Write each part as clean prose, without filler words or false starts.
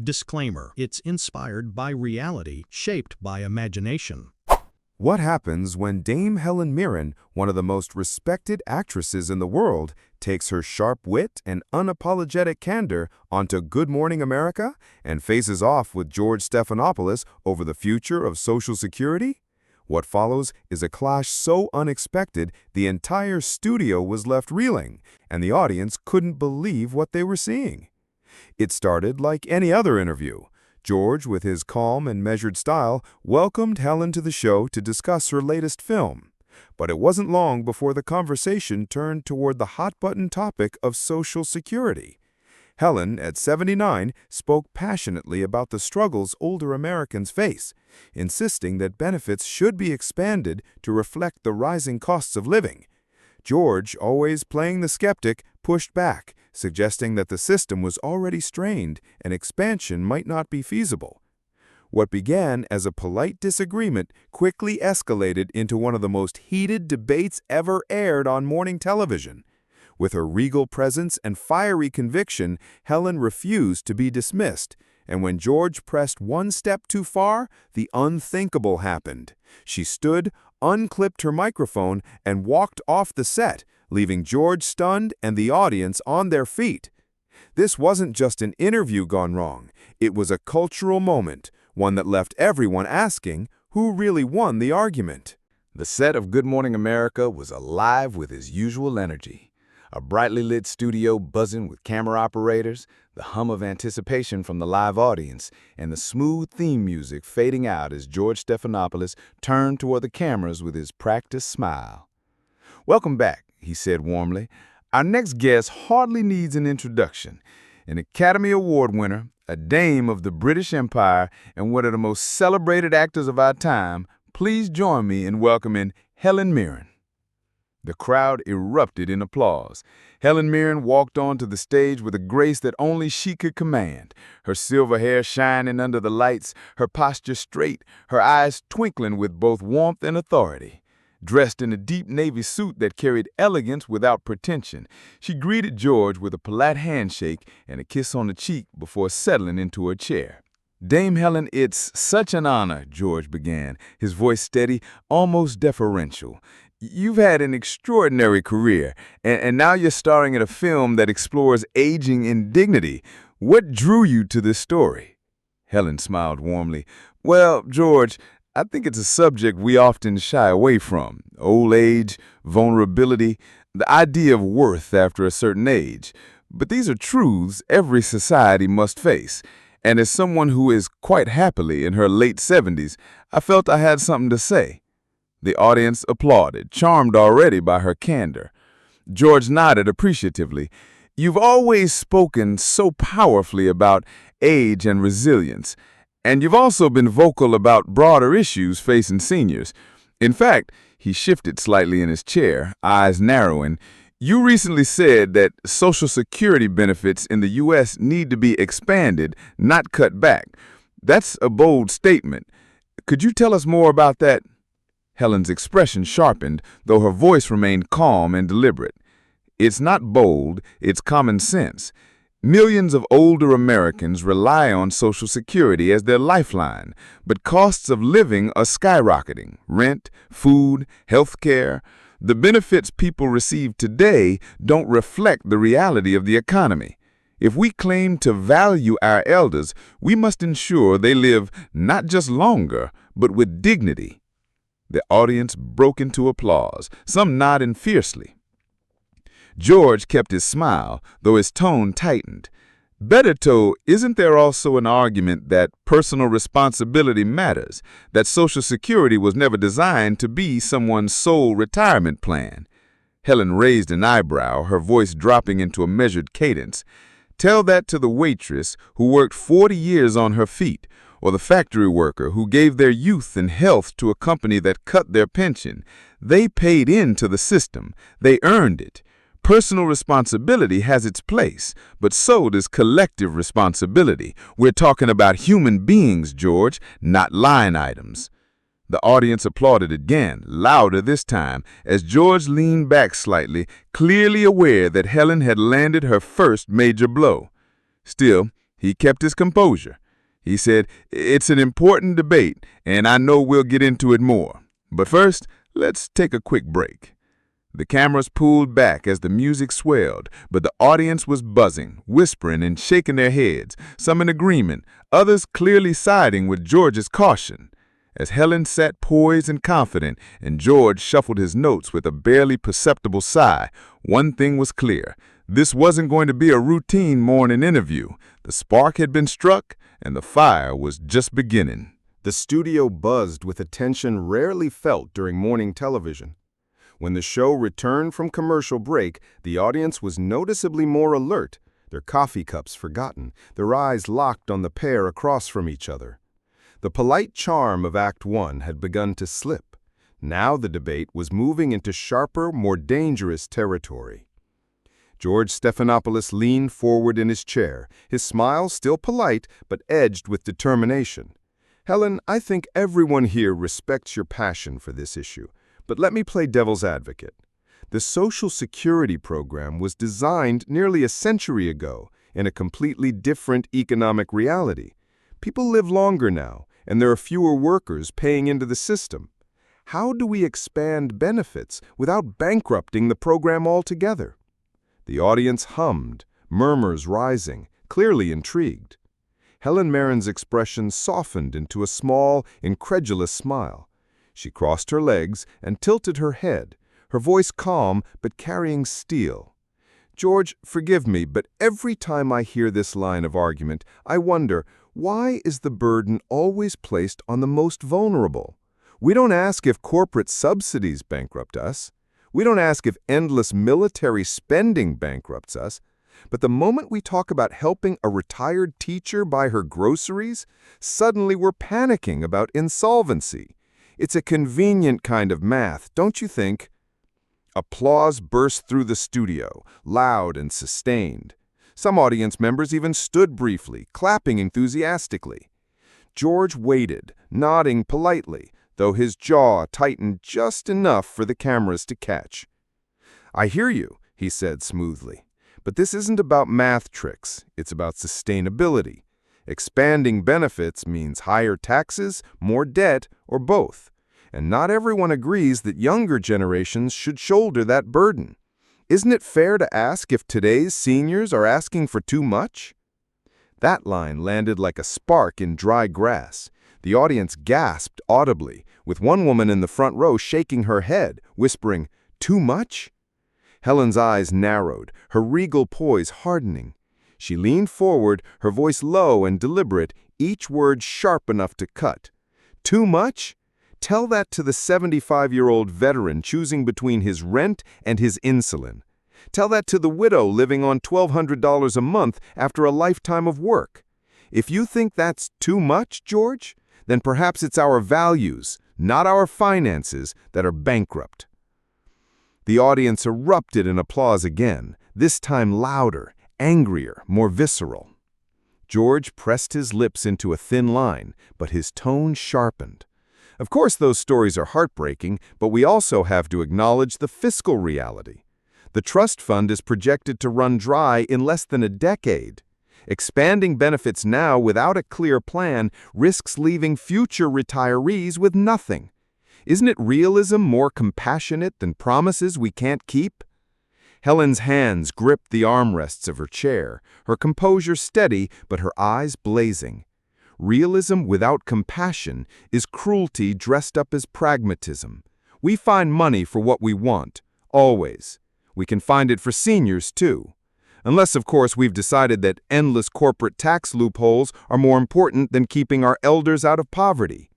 Disclaimer: it's inspired by reality, shaped by imagination. What happens when Dame Helen Mirren, one of the most respected actresses in the world, takes her sharp wit and unapologetic candor onto Good Morning America and faces off with George Stephanopoulos over the future of Social Security? What follows is a clash so unexpected the entire studio was left reeling, and the audience couldn't believe what they were seeing. It started like any other interview. George, with his calm and measured style, welcomed Helen to the show to discuss her latest film. But it wasn't long before the conversation turned toward the hot-button topic of Social Security. Helen, at 79, spoke passionately about the struggles older Americans face, insisting that benefits should be expanded to reflect the rising costs of living. George, always playing the skeptic, pushed back, suggesting that the system was already strained and expansion might not be feasible. What began as a polite disagreement quickly escalated into one of the most heated debates ever aired on morning television. With her regal presence and fiery conviction, Helen refused to be dismissed, and when George pressed one step too far, the unthinkable happened. She stood, unclipped her microphone, and walked off the set, leaving George stunned and the audience on their feet. This wasn't just an interview gone wrong. It was a cultural moment, one that left everyone asking, who really won the argument? The set of Good Morning America was alive with his usual energy. A brightly lit studio buzzing with camera operators, the hum of anticipation from the live audience, and the smooth theme music fading out as George Stephanopoulos turned toward the cameras with his practiced smile. "Welcome back," he said warmly. "Our next guest hardly needs an introduction. An Academy Award winner, a dame of the British Empire, and one of the most celebrated actors of our time, please join me in welcoming Helen Mirren." The crowd erupted in applause. Helen Mirren walked onto the stage with a grace that only she could command, her silver hair shining under the lights, her posture straight, her eyes twinkling with both warmth and authority. Dressed in a deep navy suit that carried elegance without pretension, she greeted George with a polite handshake and a kiss on the cheek before settling into her chair. "Dame Helen, it's such an honor," George began, his voice steady, almost deferential. "You've had an extraordinary career, and now you're starring in a film that explores aging and dignity. What drew you to this story?" Helen smiled warmly. "Well, George, I think it's a subject we often shy away from. Old age, vulnerability, the idea of worth after a certain age. But these are truths every society must face. And as someone who is quite happily in her late 70s, I felt I had something to say." The audience applauded, charmed already by her candor. George nodded appreciatively. "You've always spoken so powerfully about age and resilience, and you've also been vocal about broader issues facing seniors. In fact," he shifted slightly in his chair, eyes narrowing, "you recently said that Social Security benefits in the U.S. need to be expanded, not cut back. That's a bold statement. Could you tell us more about that?" Helen's expression sharpened, though her voice remained calm and deliberate. "It's not bold, it's common sense. Millions of older Americans rely on Social Security as their lifeline, but costs of living are skyrocketing. Rent, food, health care. The benefits people receive today don't reflect the reality of the economy. If we claim to value our elders, we must ensure they live not just longer, but with dignity." The audience broke into applause, some nodding fiercely. George kept his smile, though his tone tightened. "Better, isn't there also an argument that personal responsibility matters, that Social Security was never designed to be someone's sole retirement plan?" Helen raised an eyebrow, her voice dropping into a measured cadence. "Tell that to the waitress who worked 40 years on her feet, or the factory worker who gave their youth and health to a company that cut their pension. They paid into the system. They earned it. Personal responsibility has its place, but so does collective responsibility. We're talking about human beings, George, not line items." The audience applauded again, louder this time, as George leaned back slightly, clearly aware that Helen had landed her first major blow. Still, he kept his composure. He said, "It's an important debate, and I know we'll get into it more. But first, let's take a quick break." The cameras pulled back as the music swelled, but the audience was buzzing, whispering, and shaking their heads, some in agreement, others clearly siding with George's caution. As Helen sat poised and confident, and George shuffled his notes with a barely perceptible sigh, one thing was clear. This wasn't going to be a routine morning interview. The spark had been struck, and the fire was just beginning. The studio buzzed with a tension rarely felt during morning television. When the show returned from commercial break, the audience was noticeably more alert, their coffee cups forgotten, their eyes locked on the pair across from each other. The polite charm of Act One had begun to slip. Now the debate was moving into sharper, more dangerous territory. George Stephanopoulos leaned forward in his chair, his smile still polite but edged with determination. "Helen, I think everyone here respects your passion for this issue. But let me play devil's advocate. The Social Security program was designed nearly a century ago in a completely different economic reality. People live longer now, and there are fewer workers paying into the system. How do we expand benefits without bankrupting the program altogether?" The audience hummed, murmurs rising, clearly intrigued. Helen Mirren's expression softened into a small, incredulous smile. She crossed her legs and tilted her head, her voice calm but carrying steel. "George, forgive me, but every time I hear this line of argument, I wonder, why is the burden always placed on the most vulnerable? We don't ask if corporate subsidies bankrupt us. We don't ask if endless military spending bankrupts us. But the moment we talk about helping a retired teacher buy her groceries, suddenly we're panicking about insolvency. It's a convenient kind of math, don't you think?" Applause burst through the studio, loud and sustained. Some audience members even stood briefly, clapping enthusiastically. George waited, nodding politely, though his jaw tightened just enough for the cameras to catch. "I hear you," he said smoothly. "But this isn't about math tricks. It's about sustainability. Expanding benefits means higher taxes, more debt, or both. And not everyone agrees that younger generations should shoulder that burden. Isn't it fair to ask if today's seniors are asking for too much?" That line landed like a spark in dry grass. The audience gasped audibly, with one woman in the front row shaking her head, whispering, "Too much?" Helen's eyes narrowed, her regal poise hardening. She leaned forward, her voice low and deliberate, each word sharp enough to cut. "Too much? Tell that to the 75-year-old veteran choosing between his rent and his insulin. Tell that to the widow living on $1,200 a month after a lifetime of work. If you think that's too much, George, then perhaps it's our values, not our finances, that are bankrupt." The audience erupted in applause again, this time louder, angrier, more visceral. George pressed his lips into a thin line, but his tone sharpened. "Of course those stories are heartbreaking, but we also have to acknowledge the fiscal reality. The trust fund is projected to run dry in less than a decade. Expanding benefits now without a clear plan risks leaving future retirees with nothing. Isn't it realism more compassionate than promises we can't keep?" Helen's hands gripped the armrests of her chair, her composure steady but her eyes blazing. Realism without compassion is cruelty dressed up as pragmatism. We find money for what we want, always. We can find it for seniors, too. Unless, of course, we've decided that endless corporate tax loopholes are more important than keeping our elders out of poverty.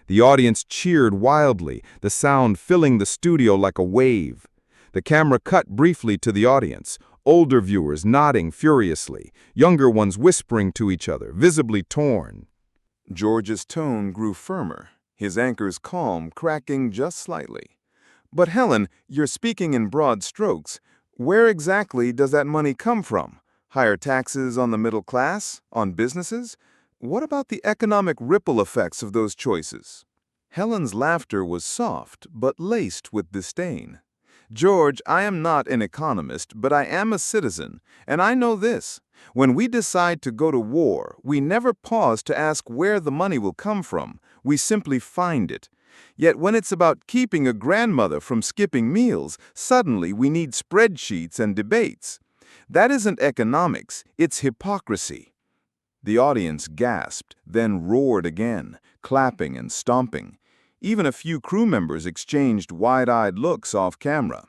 The audience cheered wildly, the sound filling the studio like a wave. The camera cut briefly to the audience, older viewers nodding furiously, younger ones whispering to each other, visibly torn. George's tone grew firmer, his anchors calm, cracking just slightly. "But Helen, you're speaking in broad strokes. Where exactly does that money come from? Higher taxes on the middle class? On businesses? What about the economic ripple effects of those choices?" Helen's laughter was soft, but laced with disdain. "George, I am not an economist, but I am a citizen, and I know this. When we decide to go to war, we never pause to ask where the money will come from. We simply find it. Yet when it's about keeping a grandmother from skipping meals, suddenly we need spreadsheets and debates. That isn't economics, it's hypocrisy. The audience gasped, then roared again, clapping and stomping. Even a few crew members exchanged wide-eyed looks off camera.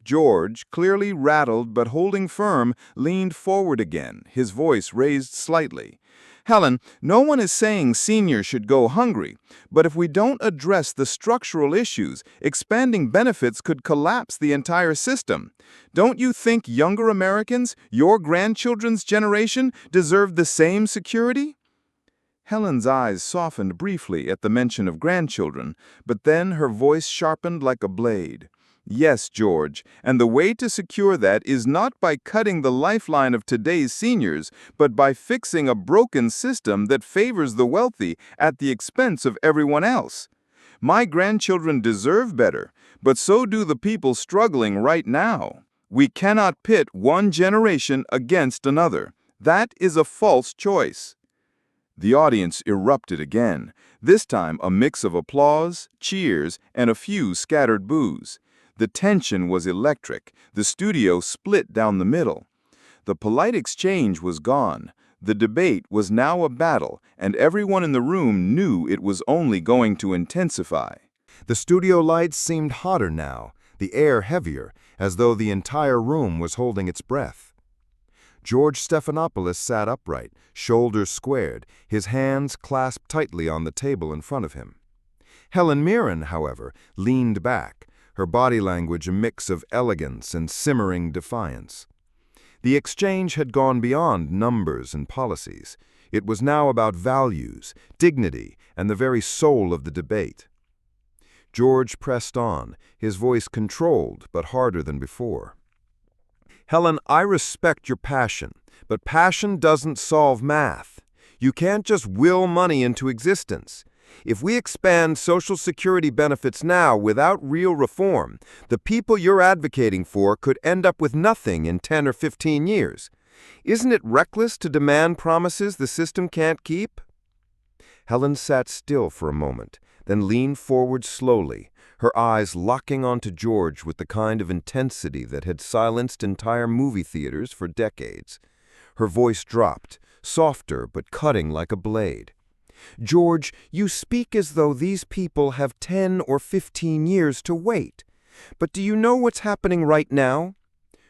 George, clearly rattled but holding firm, leaned forward again, his voice raised slightly. Helen, no one is saying seniors should go hungry, but if we don't address the structural issues, expanding benefits could collapse the entire system. Don't you think younger Americans, your grandchildren's generation, deserve the same security? Helen's eyes softened briefly at the mention of grandchildren, but then her voice sharpened like a blade. Yes, George, and the way to secure that is not by cutting the lifeline of today's seniors, but by fixing a broken system that favors the wealthy at the expense of everyone else. My grandchildren deserve better, but so do the people struggling right now. We cannot pit one generation against another. That is a false choice. The audience erupted again, this time a mix of applause, cheers, and a few scattered boos. The tension was electric. The studio split down the middle. The polite exchange was gone. The debate was now a battle, and everyone in the room knew it was only going to intensify. The studio lights seemed hotter now, the air heavier, as though the entire room was holding its breath. George Stephanopoulos sat upright, shoulders squared, his hands clasped tightly on the table in front of him. Helen Mirren, however, leaned back, her body language a mix of elegance and simmering defiance. The exchange had gone beyond numbers and policies. It was now about values, dignity, and the very soul of the debate. George pressed on, his voice controlled but harder than before. Helen, I respect your passion, but passion doesn't solve math. You can't just will money into existence. If we expand Social Security benefits now without real reform, the people you're advocating for could end up with nothing in 10 or 15 years. Isn't it reckless to demand promises the system can't keep? Helen sat still for a moment, then leaned forward slowly, her eyes locking onto George with the kind of intensity that had silenced entire movie theaters for decades. Her voice dropped, softer but cutting like a blade. George, you speak as though these people have 10 or 15 years to wait. But do you know what's happening right now?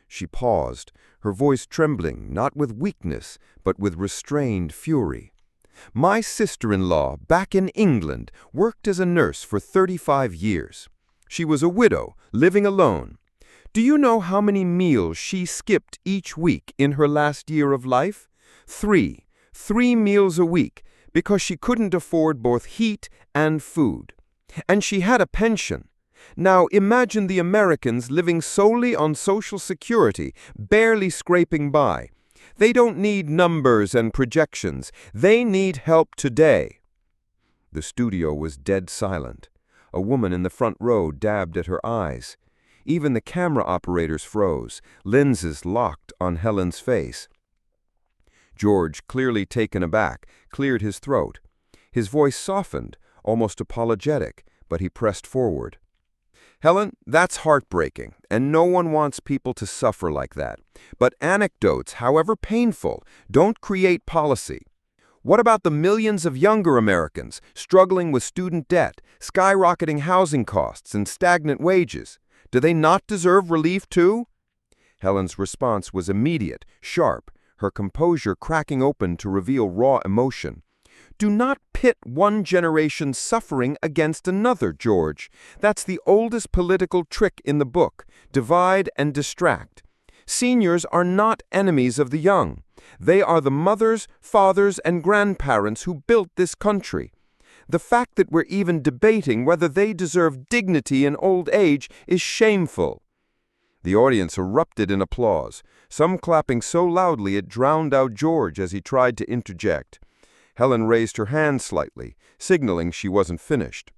She paused, her voice trembling, not with weakness, but with restrained fury. My sister-in-law, back in England, worked as a nurse for 35 years. She was a widow, living alone. Do you know how many meals she skipped each week in her last year of life? 3 meals a week, because she couldn't afford both heat and food. And she had a pension. Now imagine the Americans living solely on Social Security, barely scraping by. They don't need numbers and projections. They need help today. The studio was dead silent. A woman in the front row dabbed at her eyes. Even the camera operators froze, lenses locked on Helen's face. George, clearly taken aback, cleared his throat. His voice softened, almost apologetic, but he pressed forward. Helen, that's heartbreaking, and no one wants people to suffer like that. But anecdotes, however painful, don't create policy. What about the millions of younger Americans struggling with student debt, skyrocketing housing costs, and stagnant wages? Do they not deserve relief too? Helen's response was immediate, sharp, her composure cracking open to reveal raw emotion. Do not pit one generation's suffering against another, George. That's the oldest political trick in the book. Divide and distract. Seniors are not enemies of the young. They are the mothers, fathers, and grandparents who built this country. The fact that we're even debating whether they deserve dignity in old age is shameful. The audience erupted in applause, some clapping so loudly it drowned out George as he tried to interject. Helen raised her hand slightly, signaling she wasn't finished.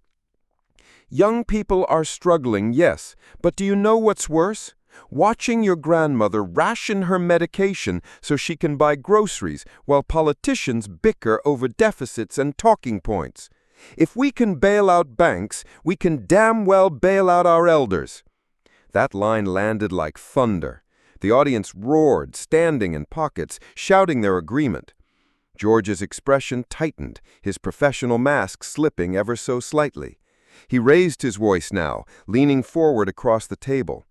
Young people are struggling, yes, but do you know what's worse? Watching your grandmother ration her medication so she can buy groceries while politicians bicker over deficits and talking points. If we can bail out banks, we can damn well bail out our elders." That line landed like thunder. The audience roared, standing in pockets, shouting their agreement. George's expression tightened, his professional mask slipping ever so slightly. He raised his voice now, leaning forward across the table.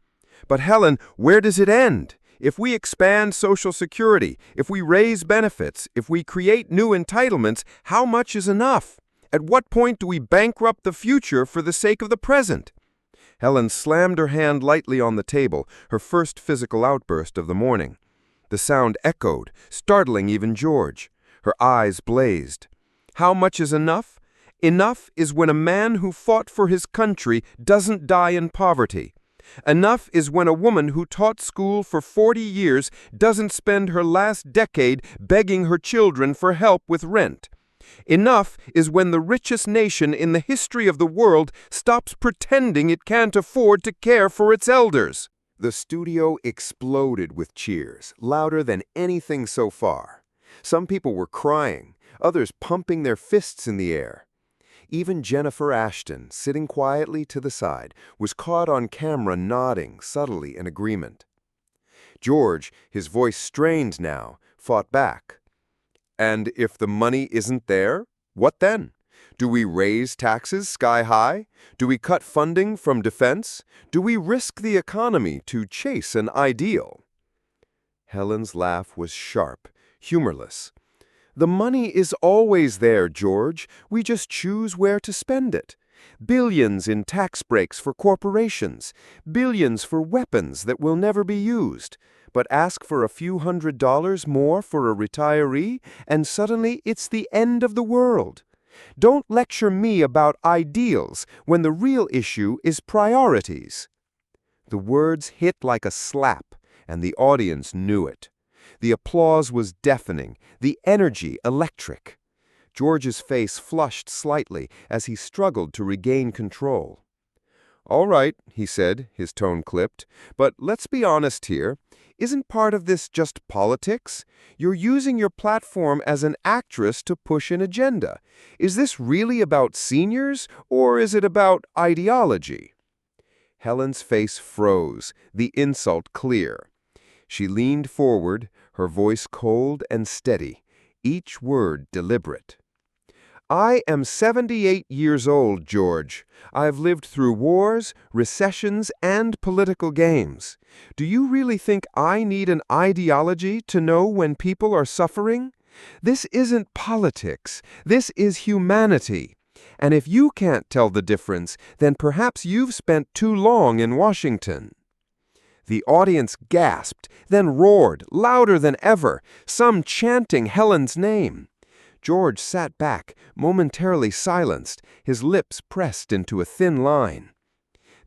"But Helen, where does it end? If we expand Social Security, if we raise benefits, if we create new entitlements, how much is enough? At what point do we bankrupt the future for the sake of the present?" Helen slammed her hand lightly on the table, her first physical outburst of the morning. The sound echoed, startling even George. Her eyes blazed. "How much is enough? Enough is when a man who fought for his country doesn't die in poverty. Enough is when a woman who taught school for 40 years doesn't spend her last decade begging her children for help with rent. Enough is when the richest nation in the history of the world stops pretending it can't afford to care for its elders." The studio exploded with cheers, louder than anything so far. Some people were crying, others pumping their fists in the air. Even Jennifer Ashton, sitting quietly to the side, was caught on camera nodding subtly in agreement. George, his voice strained now, fought back. "And if the money isn't there, what then? Do we raise taxes sky high? Do we cut funding from defense? Do we risk the economy to chase an ideal?" Helen's laugh was sharp, humorless. "The money is always there, George. We just choose where to spend it. Billions in tax breaks for corporations, billions for weapons that will never be used. But ask for a few $100s more for a retiree, and suddenly it's the end of the world. Don't lecture me about ideals when the real issue is priorities." The words hit like a slap, and the audience knew it. The applause was deafening, the energy electric. George's face flushed slightly as he struggled to regain control. "All right," he said, his tone clipped, "but let's be honest here. Isn't part of this just politics? You're using your platform as an actress to push an agenda. Is this really about seniors, or is it about ideology?" Helen's face froze, the insult clear. She leaned forward, her voice cold and steady, each word deliberate. "I am 78 years old, George. I've lived through wars, recessions, and political games. Do you really think I need an ideology to know when people are suffering? This isn't politics. This is humanity. And if you can't tell the difference, then perhaps you've spent too long in Washington." The audience gasped, then roared, louder than ever, some chanting Helen's name. George sat back, momentarily silenced, his lips pressed into a thin line.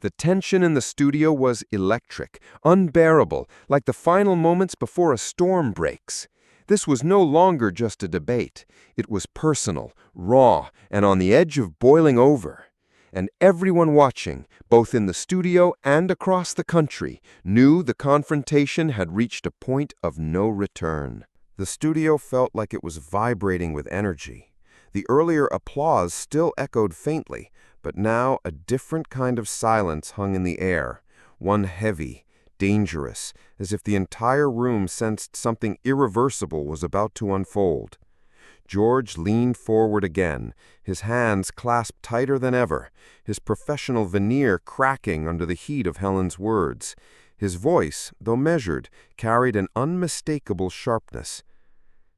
The tension in the studio was electric, unbearable, like the final moments before a storm breaks. This was no longer just a debate. It was personal, raw, and on the edge of boiling over. And everyone watching, both in the studio and across the country, knew the confrontation had reached a point of no return. The studio felt like it was vibrating with energy. The earlier applause still echoed faintly, but now a different kind of silence hung in the air, one heavy, dangerous, as if the entire room sensed something irreversible was about to unfold. George leaned forward again, his hands clasped tighter than ever, his professional veneer cracking under the heat of Helen's words. His voice, though measured, carried an unmistakable sharpness.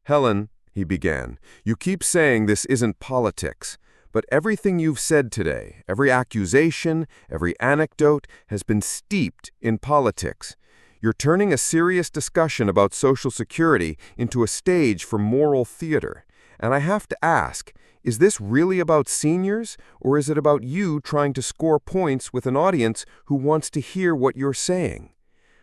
"Helen," he began, "you keep saying this isn't politics, but everything you've said today, every accusation, every anecdote, has been steeped in politics. You're turning a serious discussion about Social Security into a stage for moral theater. And I have to ask, is this really about seniors, or is it about you trying to score points with an audience who wants to hear what you're saying?"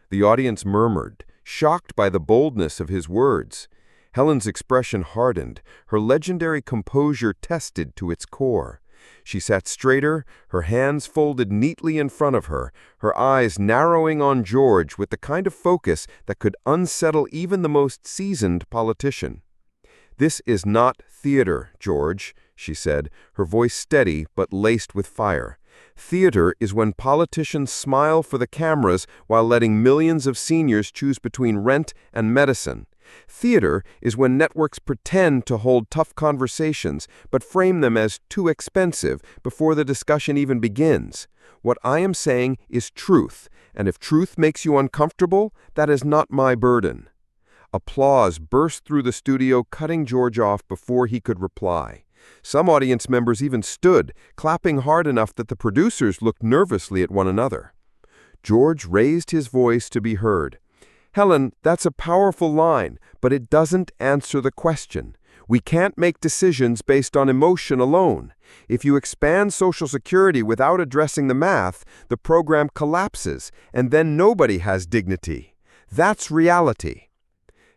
The audience murmured, shocked by the boldness of his words. Helen's expression hardened, her legendary composure tested to its core. She sat straighter, her hands folded neatly in front of her, her eyes narrowing on George with the kind of focus that could unsettle even the most seasoned politician. "This is not theater, George," she said, her voice steady but laced with fire. "Theater is when politicians smile for the cameras while letting millions of seniors choose between rent and medicine. Theater is when networks pretend to hold tough conversations but frame them as too expensive before the discussion even begins. What I am saying is truth, and if truth makes you uncomfortable, that is not my burden." Applause burst through the studio, cutting George off before he could reply. Some audience members even stood, clapping hard enough that the producers looked nervously at one another. George raised his voice to be heard. "Helen, that's a powerful line, but it doesn't answer the question. We can't make decisions based on emotion alone. If you expand Social Security without addressing the math, the program collapses, and then nobody has dignity. That's reality."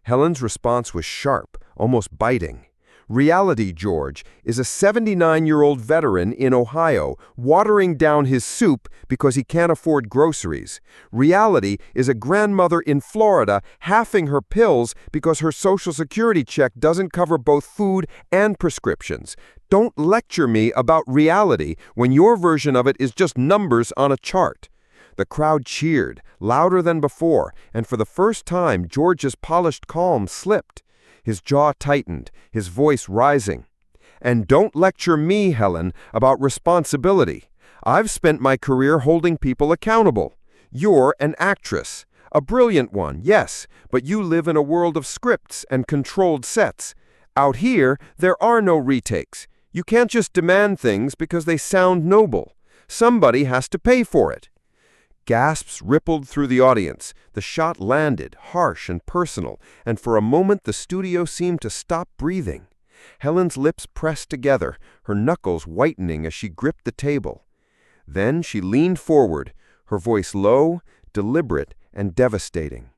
Helen's response was sharp, almost biting. Reality, George, is a 79-year-old veteran in Ohio watering down his soup because he can't afford groceries. Reality is a grandmother in Florida halving her pills because her Social Security check doesn't cover both food and prescriptions. Don't lecture me about reality when your version of it is just numbers on a chart. The crowd cheered, louder than before, and for the first time George's polished calm slipped. His jaw tightened, his voice rising. "And don't lecture me, Helen, about responsibility. I've spent my career holding people accountable. You're an actress. A brilliant one, yes, but you live in a world of scripts and controlled sets. Out here, there are no retakes. You can't just demand things because they sound noble. Somebody has to pay for it." Gasps rippled through the audience. The shot landed, harsh and personal, and for a moment the studio seemed to stop breathing. Helen's lips pressed together, her knuckles whitening as she gripped the table. Then she leaned forward, her voice low, deliberate, and devastating.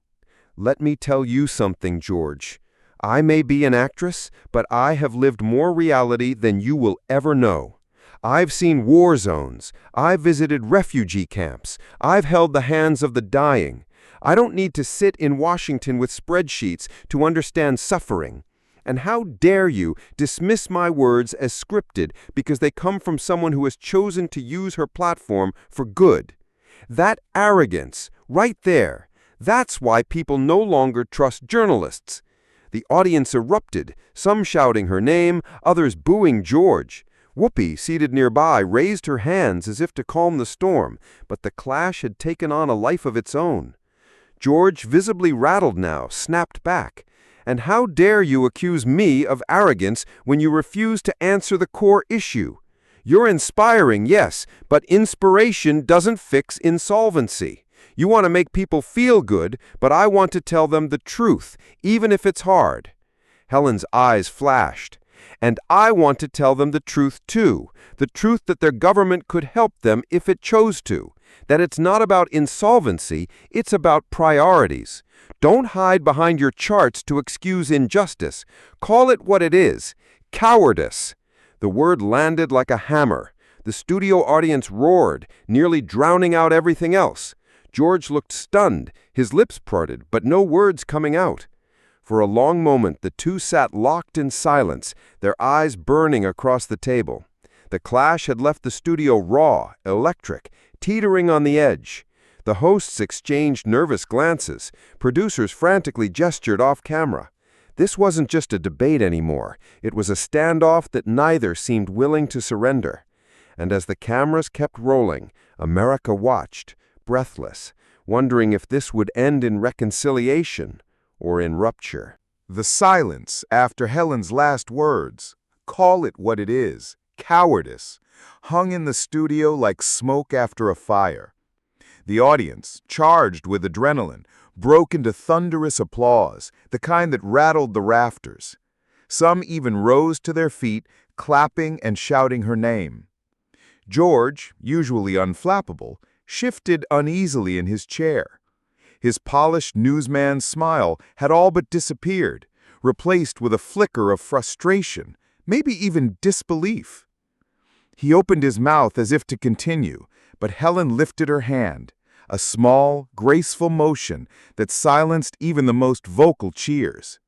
"Let me tell you something, George. I may be an actress, but I have lived more reality than you will ever know. I've seen war zones. I've visited refugee camps. I've held the hands of the dying. I don't need to sit in Washington with spreadsheets to understand suffering. And how dare you dismiss my words as scripted because they come from someone who has chosen to use her platform for good? That arrogance, right there, that's why people no longer trust journalists." The audience erupted, some shouting her name, others booing George. Whoopi, seated nearby, raised her hands as if to calm the storm, but the clash had taken on a life of its own. George, visibly rattled now, snapped back. "And how dare you accuse me of arrogance when you refuse to answer the core issue? You're inspiring, yes, but inspiration doesn't fix insolvency. You want to make people feel good, but I want to tell them the truth, even if it's hard." Helen's eyes flashed. "And I want to tell them the truth too, the truth that their government could help them if it chose to, that it's not about insolvency, it's about priorities. Don't hide behind your charts to excuse injustice. Call it what it is, cowardice." The word landed like a hammer. The studio audience roared, nearly drowning out everything else. George looked stunned, his lips parted, but no words coming out. For a long moment the two sat locked in silence, their eyes burning across the table. The clash had left the studio raw, electric, teetering on the edge. The hosts exchanged nervous glances. Producers frantically gestured off camera. This wasn't just a debate anymore. It was a standoff that neither seemed willing to surrender. And as the cameras kept rolling, America watched, breathless, wondering if this would end in reconciliation or in rupture. The silence after Helen's last words, "Call it what it is, cowardice," hung in the studio like smoke after a fire. The audience, charged with adrenaline, broke into thunderous applause, the kind that rattled the rafters. Some even rose to their feet, clapping and shouting her name. George, usually unflappable, shifted uneasily in his chair. His polished newsman's smile had all but disappeared, replaced with a flicker of frustration, maybe even disbelief. He opened his mouth as if to continue, but Helen lifted her hand, a small, graceful motion that silenced even the most vocal cheers.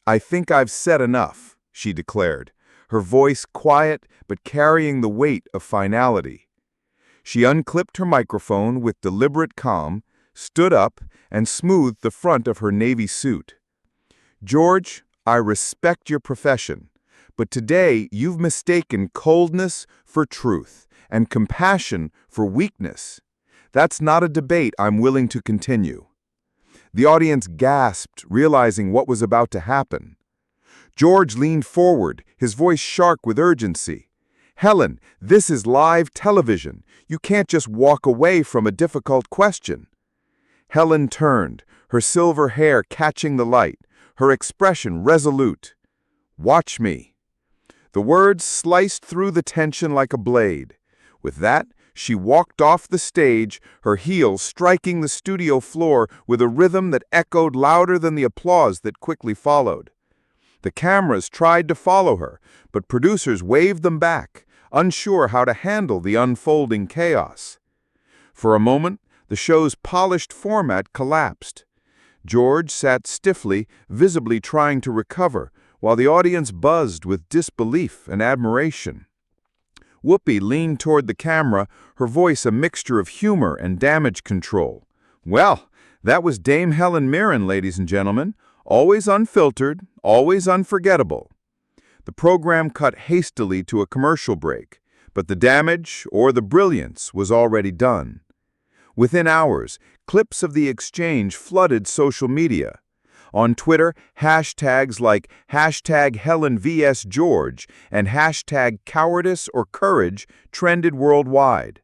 "I think I've said enough," she declared, her voice quiet but carrying the weight of finality. She unclipped her microphone with deliberate calm, stood up, and smoothed the front of her navy suit. "George, I respect your profession, but today you've mistaken coldness for truth and compassion for weakness. That's not a debate I'm willing to continue." The audience gasped, realizing what was about to happen. George leaned forward, his voice sharp with urgency. "Helen, this is live television. You can't just walk away from a difficult question." Helen turned, her silver hair catching the light, her expression resolute. "Watch me." The words sliced through the tension like a blade. With that, she walked off the stage, her heels striking the studio floor with a rhythm that echoed louder than the applause that quickly followed. The cameras tried to follow her, but producers waved them back, unsure how to handle the unfolding chaos. For a moment, the show's polished format collapsed. George sat stiffly, visibly trying to recover, while the audience buzzed with disbelief and admiration. Whoopi leaned toward the camera, her voice a mixture of humor and damage control. "Well, that was Dame Helen Mirren, ladies and gentlemen. Always unfiltered, always unforgettable." The program cut hastily to a commercial break, but the damage, or the brilliance, was already done. Within hours, clips of the exchange flooded social media. On Twitter, hashtags like #HelenVSGeorge and #Cowardice or Courage trended worldwide.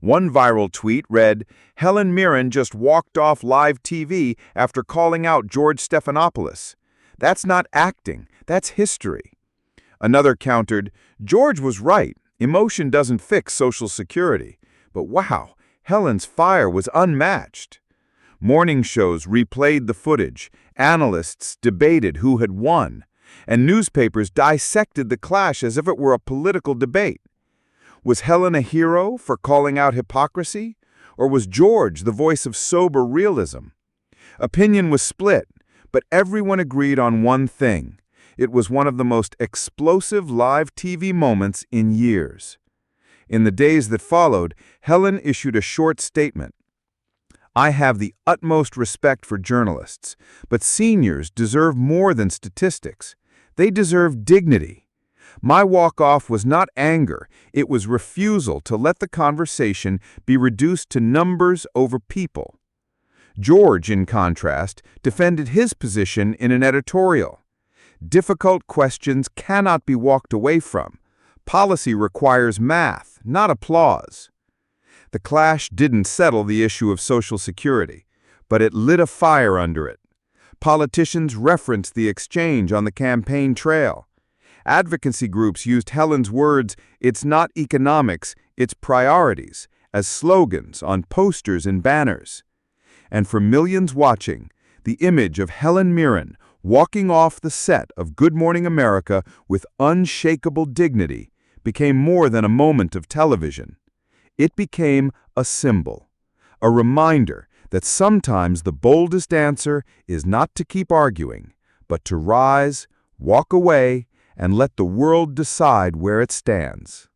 One viral tweet read, "Helen Mirren just walked off live TV after calling out George Stephanopoulos. That's not acting, that's history." Another countered, "George was right, emotion doesn't fix Social Security. But wow, Helen's fire was unmatched." Morning shows replayed the footage, analysts debated who had won, and newspapers dissected the clash as if it were a political debate. Was Helen a hero for calling out hypocrisy, or was George the voice of sober realism? Opinion was split, but everyone agreed on one thing. It was one of the most explosive live TV moments in years. In the days that followed, Helen issued a short statement. "I have the utmost respect for journalists, but seniors deserve more than statistics. They deserve dignity. My walk-off was not anger, it was refusal to let the conversation be reduced to numbers over people." George, in contrast, defended his position in an editorial. "Difficult questions cannot be walked away from. Policy requires math, not applause." The clash didn't settle the issue of Social Security, but it lit a fire under it. Politicians referenced the exchange on the campaign trail. Advocacy groups used Helen's words, "It's not economics, it's priorities," as slogans on posters and banners. And for millions watching, the image of Helen Mirren walking off the set of Good Morning America with unshakable dignity became more than a moment of television. It became a symbol, a reminder that sometimes the boldest answer is not to keep arguing, but to rise, walk away, and let the world decide where it stands.